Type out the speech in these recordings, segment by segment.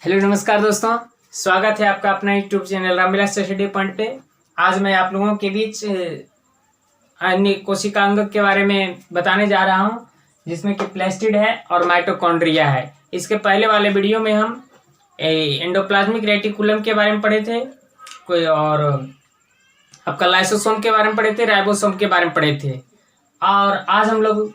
Hello नमस्कार दोस्तों, स्वागत है आपका अपना YouTube channel Ramvilas study point पे। आज मैं आप लोगों के बीच अन्य कोशिकांग के बारे में बताने जा रहा हूं, जिसमें कि प्लास्टिड है और माइटोकॉन्ड्रिया है। इसके पहले वाले वीडियो में हम एंडोप्लाज्मिक रेटिकुलम के बारे में पढ़े थे, कोई और आपका लाइसोसोम के बारे में पढ़े थे, राइबोसोम के बारे में पढ़े थे। और आज हम लोग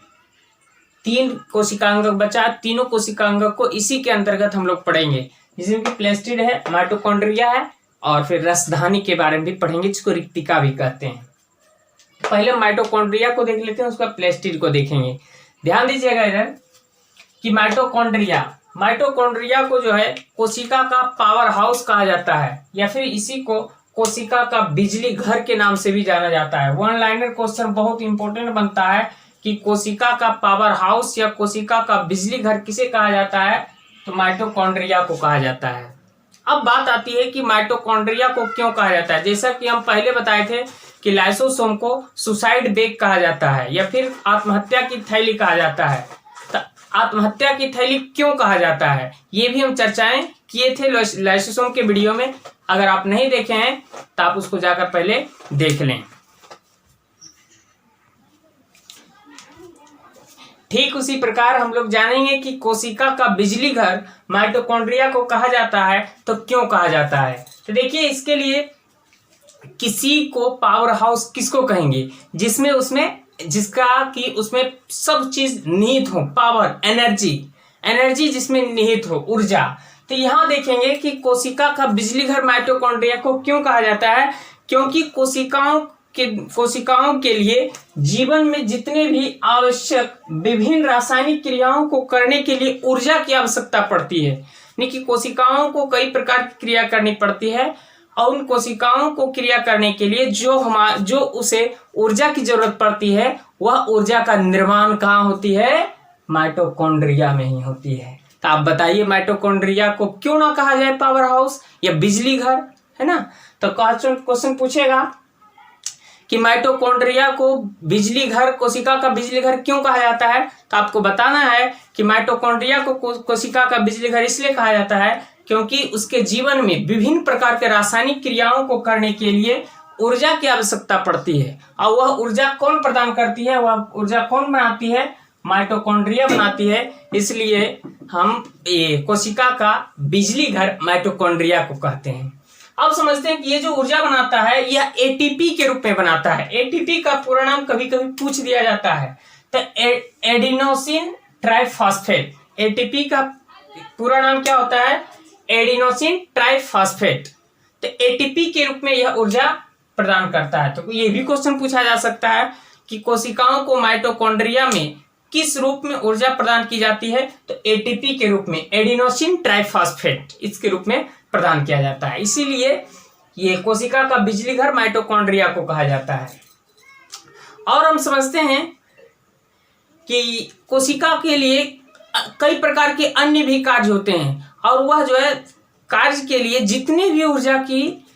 3 कोशिकांग बचा, तीनों कोशिकांग को इसी के अंतर्गत हम लोग पढ़ेंगे, जिसमें कि प्लास्टिड है, माइटोकॉन्ड्रिया है और फिर रसधानी के बारे में भी पढ़ेंगे, जिसको रिक्तिका भी कहते हैं। पहले माइटोकॉन्ड्रिया को देख लेते हैं, उसका प्लास्टिड को देखेंगे। ध्यान दीजिएगा इधर कि माइटोकॉन्ड्रिया को जो है कोशिका का पावर हाउस कहा जाता है, या फिर इसी को कोशिका का बिजली घर के नाम से भी जाना जाता है। वन लाइनर क्वेश्चन बहुत इंपॉर्टेंट बनता है कि कोशिका का पावर हाउस या कोशिका का बिजली घर किसे कहा जाता है, तो माइटोकॉन्ड्रिया को कहा जाता है। अब बात आती है कि माइटोकॉन्ड्रिया को क्यों कहा जाता है। जैसा कि हम पहले बताए थे कि लाइसोसोम को सुसाइड बेग कहा जाता है या फिर आत्महत्या की थैली कहा जाता है। तो आत्महत्या की थैली क्यों कहा जाता है, ये भी हम चर्चाएं किए थे लाइसोसोम के वीडियो में। अगर आप नहीं देखे हैं तो आप उसको जाकर पहले देख लें। ठीक उसी प्रकार हम लोग जानेंगे कि कोशिका का बिजली घर माइटोकॉन्ड्रिया को कहा जाता है, तो क्यों कहा जाता है। तो देखिए, इसके लिए किसी को पावर हाउस किसको कहेंगे, जिसका कि उसमें सब चीज निहित हो, पावर, एनर्जी जिसमें निहित हो, ऊर्जा। तो यहां देखेंगे कि कोशिका का बिजली घर माइटोकॉन्ड्रिया को क्यों कहा जाता है, क्योंकि कोशिकाओं के लिए जीवन में जितने भी आवश्यक विभिन्न रासायनिक क्रियाओं को करने के लिए ऊर्जा की आवश्यकता पड़ती है। यानी कि कोशिकाओं को कई प्रकार की क्रिया करनी पड़ती है, और उन कोशिकाओं को क्रिया करने के लिए जो उसे ऊर्जा की जरूरत पड़ती है, वह ऊर्जा का निर्माण कहाँ होती है, माइटोकॉन्ड्रिया में ही होती है। तो आप बताइए, माइटोकॉन्ड्रिया को क्यों ना कहा जाए पावर हाउस या बिजली घर, है ना। तो क्वेश्चन पूछेगा कि माइटोकॉन्ड्रिया को बिजली घर, कोशिका का बिजली घर क्यों कहा जाता है। तो आपको बताना है कि माइटोकॉन्ड्रिया को कोशिका का बिजली घर इसलिए कहा जाता है क्योंकि उसके जीवन में विभिन्न प्रकार के रासायनिक क्रियाओं को करने के लिए ऊर्जा की आवश्यकता पड़ती है। और वह ऊर्जा कौन प्रदान करती है, वह ऊर्जा कौन बनाती है, माइटोकॉन्ड्रिया बनाती है। इसलिए हम कोशिका का बिजली घर माइटोकॉन्ड्रिया को कहते हैं। अब समझते हैं कि ये जो ऊर्जा बनाता है, यह एटीपी के रूप में बनाता है। एटीपी का पूरा नाम कभी कभी पूछ दिया जाता है, तो एडिनोसिन ट्राइफॉस्फेट। एटीपी का पूरा नाम क्या होता है, एडिनोसिन ट्राइफॉस्फेट। तो एटीपी के रूप में यह ऊर्जा प्रदान करता है। तो ये भी क्वेश्चन पूछा जा सकता है कि कोशिकाओं को माइटोकॉन्ड्रिया में किस रूप में ऊर्जा प्रदान की जाती है, तो एटीपी के रूप में, एडिनोसिन ट्राइफॉस्फेट, इसके रूप में प्रदान किया जाता है। इसीलिए ये कोशिका का बिजली घर माइटोकॉन्ड्रिया को कहा जाता है। और हम समझते हैं कि कोशिका के लिए कई प्रकार के अन्य भी कार्य होते हैं, और वह जो है कार्य के लिए जितनी भी ऊर्जा की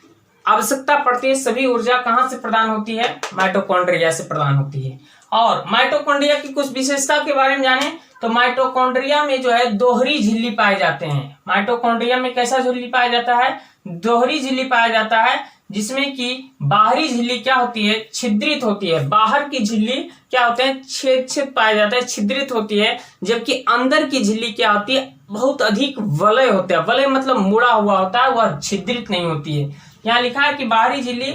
आवश्यकता पड़ती है, सभी ऊर्जा कहाँ से प्रदान होती है, माइटोकॉन्ड्रिया से प्रदान होती है। और माइटोकॉन्ड्रिया की कुछ विशेषता के बारे में जाने तो माइटोकॉन्ड्रिया में जो है दोहरी झिल्ली पाए जाते हैं। माइटोकॉन्ड्रिया में कैसा झिल्ली पाया जाता है, दोहरी झिल्ली पाया जाता है, जिसमें कि बाहरी झिल्ली क्या होती है, छिद्रित होती है। बाहर की झिल्ली क्या होते हैं, छेद पाया जाता है, छिद्रित होती है, जबकि अंदर की झिल्ली क्या होती है, बहुत अधिक वलय होता है। वलय मतलब मुड़ा हुआ होता है, वह छिद्रित नहीं होती है। यहाँ लिखा है कि बाहरी झिल्ली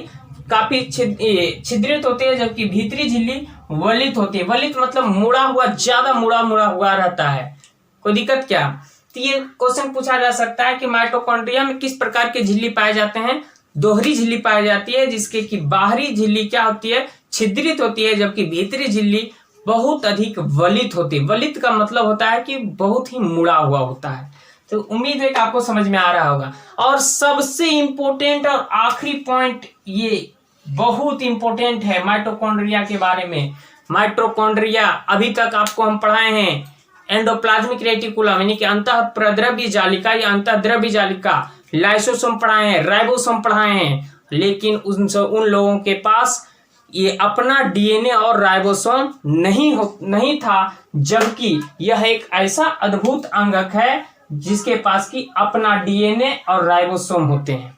काफी छिद्रित होती है, जबकि भीतरी झिल्ली वलित होती है। वलित मतलब मुड़ा हुआ, ज्यादा मुड़ा हुआ रहता है। कोई दिक्कत क्या। तो ये क्वेश्चन पूछा जा सकता है कि माइटोकॉन्ड्रिया में किस प्रकार के झिल्ली पाए जाते हैं, दोहरी झिल्ली पाई जाती है, जिसके कि बाहरी झिल्ली क्या होती है, छिद्रित होती है, जबकि भीतरी झिल्ली बहुत अधिक वलित होती है। वलित का मतलब होता है कि बहुत ही मुड़ा हुआ होता है। तो उम्मीद है कि आपको समझ में आ रहा होगा। और सबसे इंपॉर्टेंट और आखिरी पॉइंट, ये बहुत इंपॉर्टेंट है माइटोकॉन्ड्रिया के बारे में। माइटोकॉन्ड्रिया अभी तक आपको हम पढ़ाए हैं एंडोप्लाज्मिक रेटिकुलम यानी कि अंतःप्रद्रव्य जालिका या अंतःद्रव्य जालिका, लाइसोसोम पढ़ाए हैं, राइबोसोम पढ़ाए हैं, लेकिन उन लोगों के पास ये अपना डीएनए और राइबोसोम नहीं था, जबकि यह एक ऐसा अद्भुत अंगक है जिसके पास की अपना डीएनए और राइबोसोम होते हैं।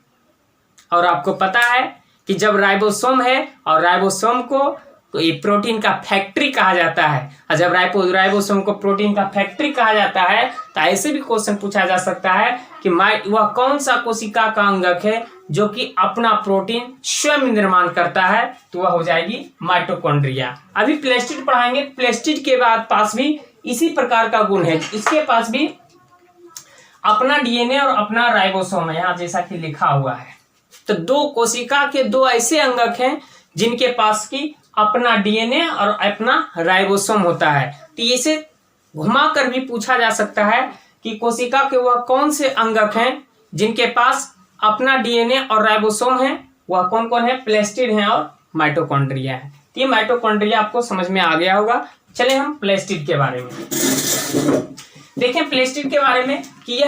और आपको पता है कि जब राइबोसोम है और राइबोसोम को तो ये प्रोटीन का फैक्ट्री कहा जाता है, और जब राइबोसोम को प्रोटीन का फैक्ट्री कहा जाता है तो ऐसे भी क्वेश्चन पूछा जा सकता है कि वह कौन सा कोशिका का अंगक है जो कि अपना प्रोटीन स्वयं निर्माण करता है, तो वह हो जाएगी माइटोकॉन्ड्रिया। अभी प्लेस्टिड पढ़ाएंगे। प्लेस्टिड के बाद पास भी इसी प्रकार का गुण है, इसके पास भी अपना डीएनए और अपना राइबोसोम है, यहाँ जैसा कि लिखा हुआ है। तो दो कोशिका के दो ऐसे अंगक हैं जिनके पास की अपना डीएनए और अपना राइबोसोम होता है। तो इसे घुमाकर भी पूछा जा सकता है कि कोशिका के वह कौन से अंगक हैं जिनके पास अपना डीएनए और राइबोसोम है, वह कौन कौन है? प्लेस्टिड है और माइटोकॉन्ड्रिया है। तो ये माइटोकॉन्ड्रिया आपको समझ में आ गया होगा। चले हम प्लेस्टिड के बारे में देखें। प्लेस्टिड के बारे में कि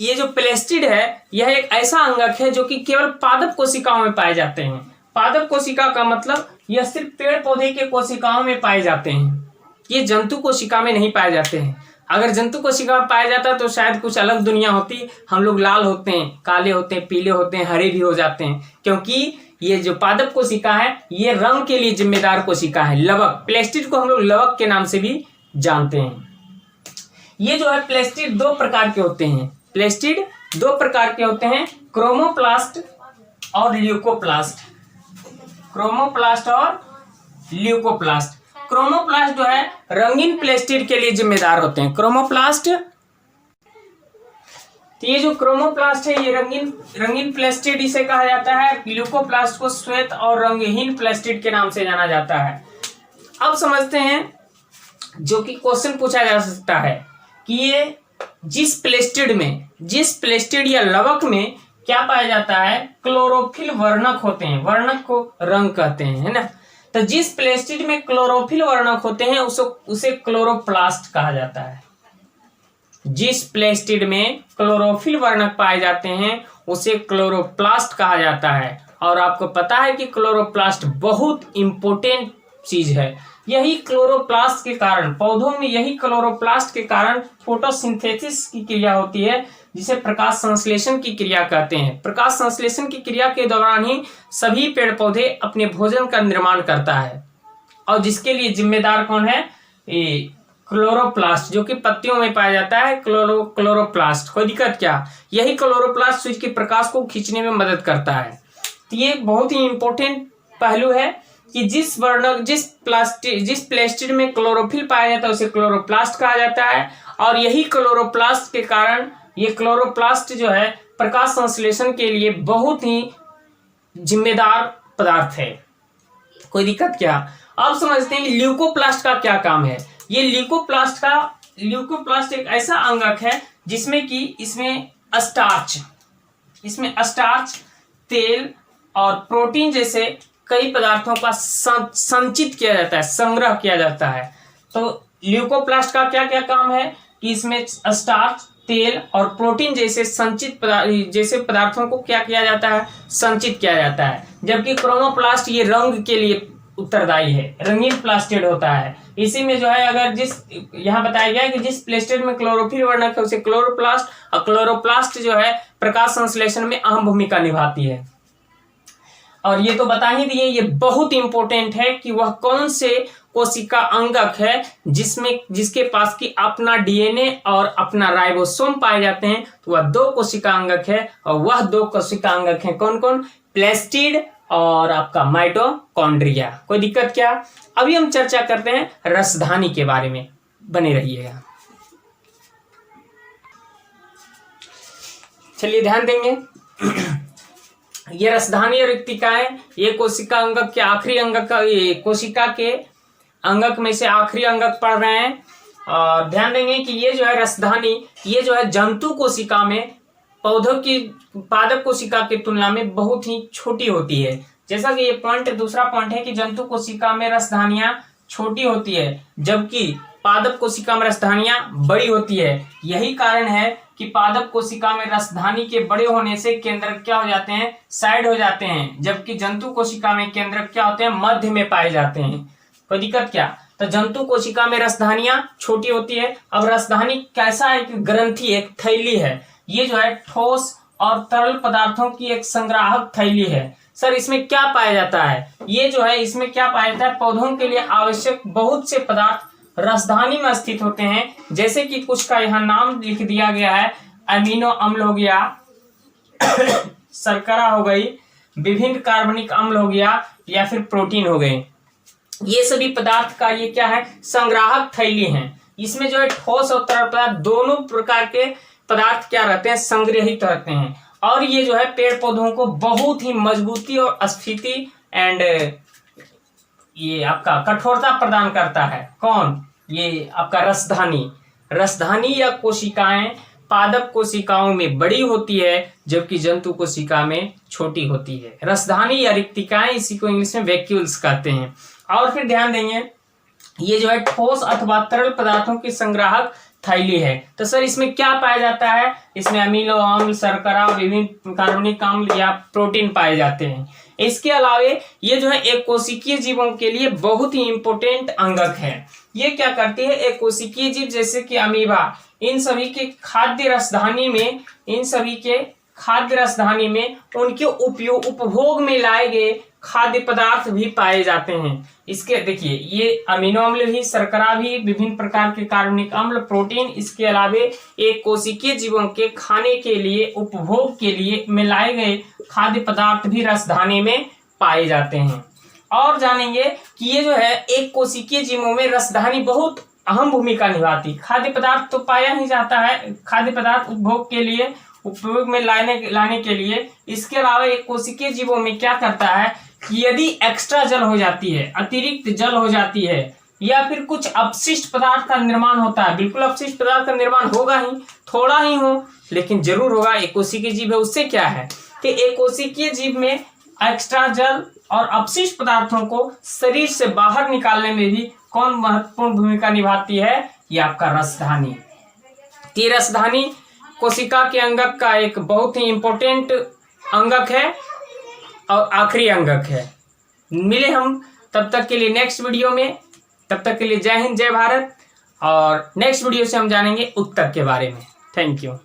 ये जो प्लेस्टिड है यह एक ऐसा अंगक है जो कि केवल पादप कोशिकाओं में पाए जाते हैं। पादप कोशिका का मतलब यह सिर्फ पेड़ पौधे के कोशिकाओं में पाए जाते हैं, ये जंतु कोशिका में नहीं पाए जाते हैं। अगर जंतु कोशिका में पाया जाता तो शायद कुछ अलग दुनिया होती। हम लोग लाल होते हैं, काले होते हैं, पीले होते हैं, हरे भी हो जाते हैं, क्योंकि ये जो पादप कोशिका है ये रंग के लिए जिम्मेदार कोशिका है। लवक, प्लेस्टिड को हम लोग लवक के नाम से भी जानते हैं। ये जो है प्लेस्टिड दो प्रकार के होते हैं। प्लेस्टिड दो प्रकार के होते हैं, क्रोमोप्लास्ट और ल्यूकोप्लास्ट। क्रोमोप्लास्ट और ल्यूकोप्लास्ट। क्रोमोप्लास्ट जो है रंगीन प्लेस्टिड के लिए जिम्मेदार होते हैं। क्रोमोप्लास्ट, तो ये जो क्रोमोप्लास्ट है ये रंगीन प्लेस्टिड इसे कहा जाता है। ल्यूकोप्लास्ट को श्वेत और रंगहीन प्लेस्टिड के नाम से जाना जाता है। अब समझते हैं जो कि क्वेश्चन पूछा जा सकता है कि ये जिस प्लेस्टिड या लवक में क्या पाया जाता है? क्लोरोफिल वर्णक होते हैं। वर्णक को रंग कहते हैं, है ना। तो जिस प्लेस्टिड में क्लोरोफिल वर्णक होते हैं उसे क्लोरोप्लास्ट कहा जाता है। जिस प्लेस्टिड में क्लोरोफिल वर्णक पाए जाते हैं उसे क्लोरोप्लास्ट कहा जाता है। और आपको पता है कि क्लोरोप्लास्ट बहुत इंपॉर्टेंट चीज है। यही क्लोरोप्लास्ट के कारण, पौधों में यही क्लोरोप्लास्ट के कारण फोटोसिंथेसिस की क्रिया होती है, जिसे प्रकाश संश्लेषण की क्रिया कहते हैं। प्रकाश संश्लेषण की क्रिया के दौरान ही सभी पेड़ पौधे अपने भोजन का निर्माण करता है, और जिसके लिए जिम्मेदार कौन है? ये क्लोरोप्लास्ट, जो कि पत्तियों में पाया जाता है। क्लोरोप्लास्ट। कोई दिक्कत क्या? यही क्लोरोप्लास्ट सूर्य के प्रकाश को खींचने में मदद करता है। तो ये बहुत ही इंपॉर्टेंट पहलू है कि जिस प्लेस्टिड में क्लोरोफिल पाया जाता है उसे क्लोरोप्लास्ट कहा जाता है। और यही क्लोरोप्लास्ट के कारण ये क्लोरोप्लास्ट जो है प्रकाश संश्लेषण के लिए बहुत ही जिम्मेदार पदार्थ है। कोई दिक्कत क्या? अब समझते हैं ल्यूकोप्लास्ट का क्या काम है। ये ल्यूकोप्लास्ट एक ऐसा अंगक है जिसमें कि इसमें स्टार्च, तेल और प्रोटीन जैसे कई पदार्थों का संचित किया जाता है, संग्रह किया जाता है। तो ल्यूकोप्लास्ट का क्या क्या काम है कि इसमें स्टार्च, तेल और प्रोटीन जैसे पदार्थों को क्या किया जाता है? संचित किया जाता है। जबकि क्रोमोप्लास्ट ये रंग के लिए उत्तरदायी है, रंगीन प्लास्टिड होता है। इसी में जो है अगर यहाँ बताया गया है कि जिस प्लेस्टिड में क्लोरोफिल वर्णक है उसे क्लोरोप्लास्ट, और क्लोरोप्लास्ट जो है प्रकाश संश्लेषण में अहम भूमिका निभाती है। और ये तो बता ही दिए, ये बहुत इंपॉर्टेंट है कि वह कौन से कोशिका अंगक है जिसके पास की अपना डीएनए और अपना राइबोसोम पाए जाते हैं। तो वह दो कोशिका अंगक है, और वह दो कोशिका अंगक है कौन कौन? प्लेस्टिड और आपका माइटोकॉन्ड्रिया। कोई दिक्कत क्या? अभी हम चर्चा करते हैं रसधानी के बारे में, बने रहिएगा। चलिए ध्यान देंगे। ये रसधानी और रिक्तिकाएं ये कोशिका अंगक के आखिरी अंगक, ये कोशिका के अंगक में से आखिरी अंगक पढ़ रहे हैं। और ध्यान देंगे कि ये जो है रसधानी, ये जो है जंतु कोशिका में पौधों की पादप कोशिका की तुलना में बहुत ही छोटी होती है। जैसा कि ये दूसरा पॉइंट है कि जंतु कोशिका में रसधानियां छोटी होती है, जबकि पादप कोशिका में रसधानियां बड़ी होती है। यही कारण है कि पादप कोशिका में रसधानी के बड़े होने से केंद्रक क्या हो जाते हैं? साइड हो जाते हैं, जबकि जंतु कोशिका में केंद्रक क्या होते हैं? मध्य में पाए जाते हैं। कोई दिक्कत क्या? तो जंतु कोशिका में रसधानियां छोटी होती है। अब रसधानी कैसा है कि ग्रंथि, एक थैली है। ये जो है ठोस और तरल पदार्थों की एक संग्राहक थैली है। सर इसमें क्या पाया जाता है? ये जो है इसमें क्या पाया जाता है? पौधों के लिए आवश्यक बहुत से पदार्थ रसधानी में स्थित होते हैं, जैसे कि कुछ का यहाँ नाम लिख दिया गया है। अमीनो अम्ल हो गया, शर्करा हो गई, विभिन्न कार्बनिक अम्ल हो गया, या फिर प्रोटीन हो गए। ये सभी पदार्थ का ये क्या है? संग्राहक थैली है। इसमें जो है ठोस और तरल पदार्थ दोनों प्रकार के पदार्थ क्या रहते हैं? संग्रहित रहते हैं। और ये जो है पेड़ पौधों को बहुत ही मजबूती और स्फीति एंड ये आपका कठोरता प्रदान करता है। कौन? ये आपका रसधानी। रसधानी या कोशिकाएं पादप कोशिकाओं में बड़ी होती है, जबकि जंतु कोशिका में छोटी होती है। रसधानी या रिक्तिकाएं, इसी को इंग्लिश में वैक्यूल्स कहते हैं। और फिर ध्यान देंगे, ये जो है ठोस अथवा तरल पदार्थों की संग्राहक थैली है। तो सर इसमें क्या पाया जाता है? इसमें अमीनो अम्ल, शर्करा, विभिन्न कार्बनिक अम्ल या प्रोटीन पाए जाते हैं। इसके अलावे ये जो है एक कोशिकीय जीवों के लिए बहुत ही इंपॉर्टेंट अंगक है। ये क्या करती है? एक कोशिकीय जीव जैसे कि अमीबा, इन सभी के खाद्य रसधानी में उनके उपभोग में लाए गए खाद्य पदार्थ भी पाए जाते हैं। इसके देखिए, ये अमीनो अम्ल भी, शर्करा भी, विभिन्न प्रकार के कार्बनिक अम्ल, प्रोटीन, इसके अलावे एक कोशिकीय जीवों के खाने के लिए, उपभोग के लिए मिलाए गए खाद्य पदार्थ भी रसधानी में पाए जाते हैं। और जानेंगे कि ये जो है एक कोशिकीय जीवों में रसधानी बहुत अहम भूमिका निभाती। खाद्य पदार्थ तो पाया ही जाता है, खाद्य पदार्थ उपभोग के लिए, उपयोग में लाने के लिए। इसके अलावा एक कोशिकीय जीवों में क्या करता है कि यदि एक्स्ट्रा जल हो जाती है, अतिरिक्त जल हो जाती है, या फिर कुछ अपशिष्ट पदार्थ का निर्माण होता है, बिल्कुल अपशिष्ट पदार्थ का निर्माण होगा ही, थोड़ा ही हो लेकिन जरूर होगा। एक कोशिकीय जीव है, उससे क्या है कि एक कोशिकीय जीव में एक्स्ट्रा जल और अपशिष्ट पदार्थों को शरीर से बाहर निकालने में भी कौन महत्वपूर्ण भूमिका निभाती है? ये आपका रसधानी। ये रसधानी कोशिका के अंगक का एक बहुत ही इंपॉर्टेंट अंगक है और आखिरी अंगक है। मिले हम तब तक के लिए नेक्स्ट वीडियो में। तब तक के लिए जय हिंद, जय भारत। और नेक्स्ट वीडियो से हम जानेंगे उत्तक के बारे में। Thank you.